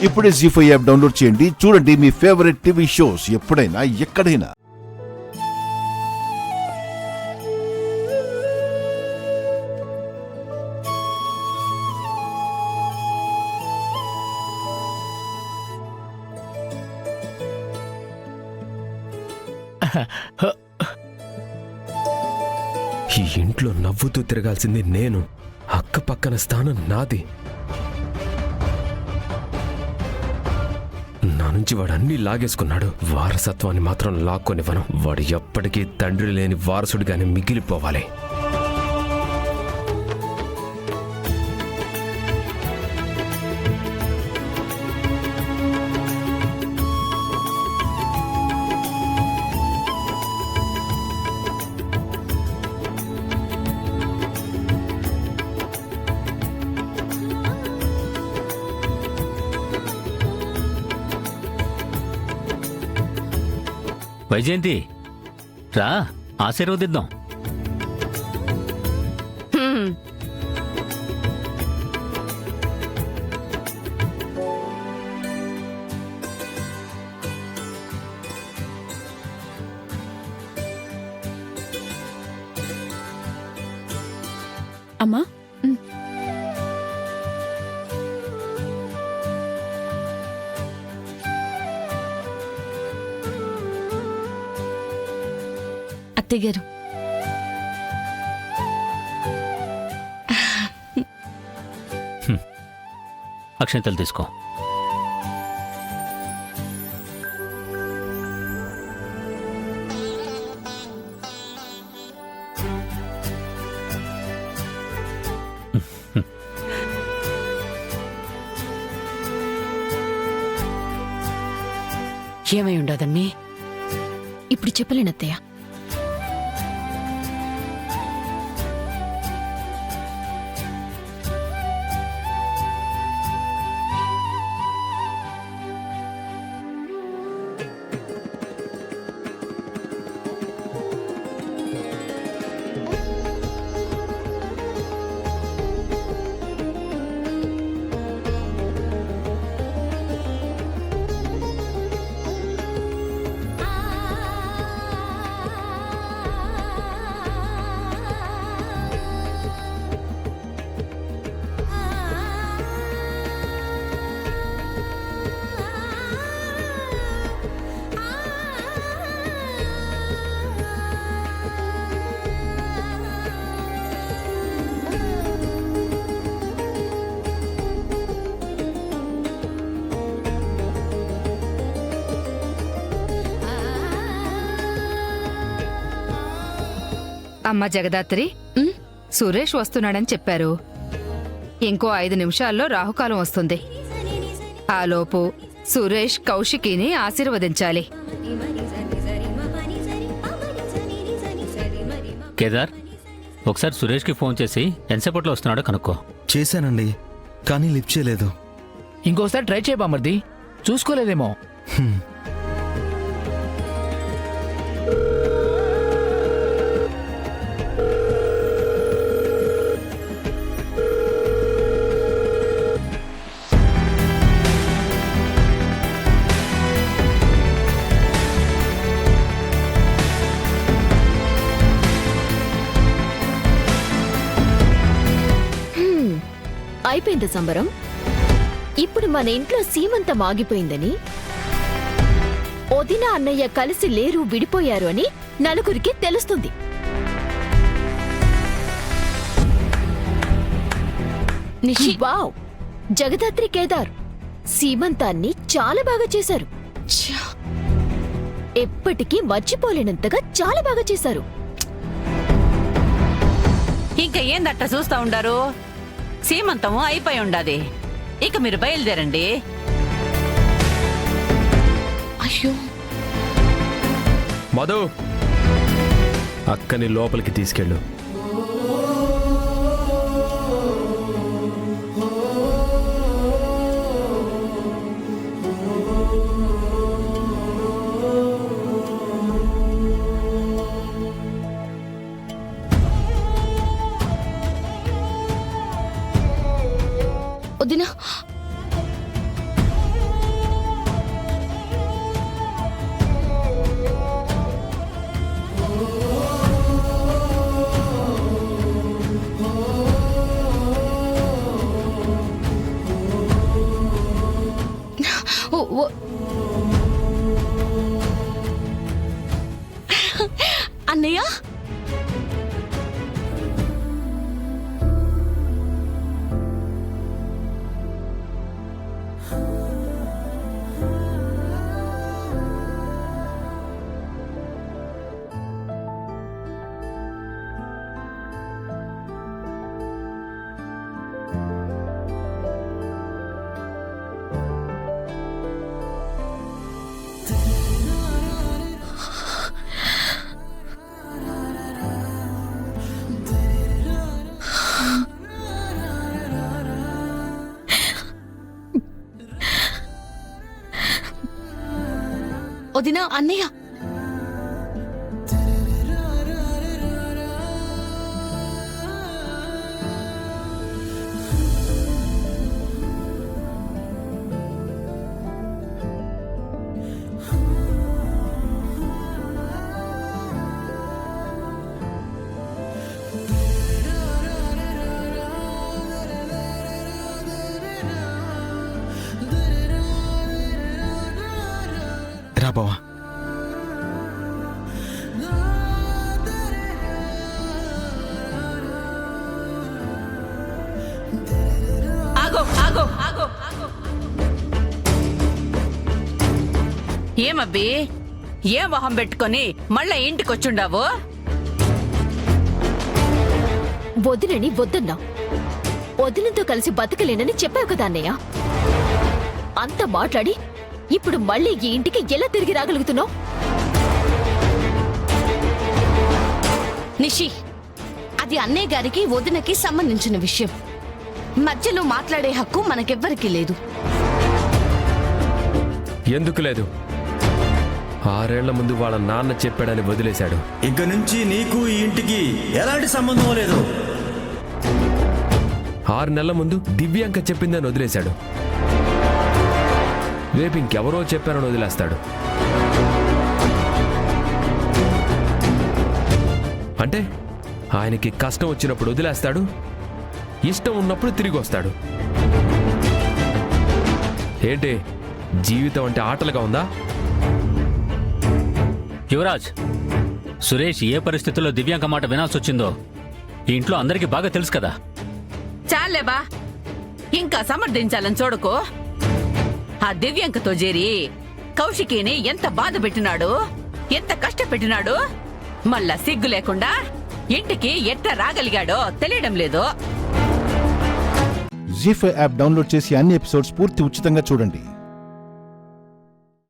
ఇప్పుడే జీ5 app download చేయండి. చూడండి మీ ఫేవరెట్ టీవీ షోస్ ఎప్పుడైనా ఎక్కడైనా. ఈ ఇంట్లో నవ్వుతూ తిరగాల్సింది నేను. అక్క పక్కన స్థానం నాది. నా నుంచి వాడు అన్నీ లాగేసుకున్నాడు. వారసత్వాన్ని మాత్రం లాక్కొనివ్వను. వాడు ఎప్పటికీ తండ్రి లేని వారసుడిగానే మిగిలిపోవాలి. వైజయంతి, రా ఆశీర్వదిద్దాం. అమ్మా, అత్తయ్య గారు, అక్షంతలు తీసుకో. ఏమై ఉండదమ్మీ? ఇప్పుడు చెప్పలేనత్తయ్య. అమ్మ జగదాత్రి, సురేష్ వస్తున్నాడని చెప్పారు. ఇంకో 5 నిమిషాల్లో రాహుకాలం వస్తుంది. ఆలోపు సురేష్ కౌశికిని ఆశీర్వదించాలి. కేదార్, ఒకసారి సురేష్కి ఫోన్ చేసి ఎంతసేపట్లో వస్తున్నాడో కనుక్కో. చేశానండి, కానీ లిఫ్ట్ చేయలేదు. ఇంకోసారి ట్రై చేయ బామర్ది, చూసుకోలేదేమో. అయిపోయింది సంబరం. ఇప్పుడు మన ఇంట్లో సీమంతం ఆగిపోయిందని, వదిన అన్నయ్య కలిసి లేరు, విడిపోయారు అని నలుగురికి తెలుస్తుంది. వావ్, జగదాత్రి, కేదార్ సీమంతాన్ని చాలా బాగా చేశారు. ఎప్పటికీ మర్చిపోలేనంతగా చాలా బాగా చేశారు. ఇంకా ఏందట్ట చూస్తా ఉండారు? సీమంతము అయిపోయి ఉండాది. ఇక మీరు బయలుదేరండి. అయ్యో, మధు, అక్కని లోపలికి తీసుకెళ్ళు. వదినా, అన్నయ్య వదినా అన్నయ్య రా బావా. ఆగో ఆగో ఆగో ఆగో. ఏమబ్బి ఏ మొహం పెట్టుకొని మళ్ళా ఇంటికొచ్చుండావు? వదినని వద్దన్నా. వదినతో కలిసి బతకలేనని చెప్పావు కదా అన్నయ్య. అంత మాట్లాడి ఇప్పుడు మళ్ళీ ఈ ఇంటికి ఎలా తిరిగి రాగలుగుతున్నావు? నిషి అది అన్నయ్య గారికి వదినకి సంబంధించిన విషయం. మధ్యలో మాట్లాడే హక్కు మనకెవ్వరికీ లేదు. ఎందుకు లేదు? 6 ఏళ్ల ముందు వాళ్ళ నాన్న చెప్పాడని వదిలేశాడు. ఇక నుంచి నీకు ఈ ఇంటికి ఎలాంటి సంబంధం లేదు. 6 నెలల ముందు దివ్యాంక చెప్పిందని వదిలేశాడు. రేపు ఇంకెవరో చెప్పారని వదిలేస్తాడు. అంటే ఆయనకి కష్టం వచ్చినప్పుడు వదిలేస్తాడు, ఇష్టం ఉన్నప్పుడు తిరిగి వస్తాడు. ఏంటి జీవితం అంటే ఆటలుగా ఉందా? యువరాజ్, సురేష్ ఏ పరిస్థితుల్లో దివ్యాంక మాట వినాల్సి వచ్చిందో ఈ ఇంట్లో అందరికీ బాగా తెలుసు కదా. చాలేబా, ఇంకా సమర్థించాలని చూడకు. ఆ దివ్యాంకతో చేరి కౌశికిని ఎంత బాధ పెట్టినాడు, ఎంత కష్టపెట్టినాడు. మళ్ళా సిగ్గు లేకుండా ఇంటికి ఎట్లా రాగలిగాడో తెలియడం లేదు. జీ5 యాప్ డౌన్లోడ్ చేసి అన్ని ఎపిసోడ్స్ పూర్తి ఉచితంగా చూడండి.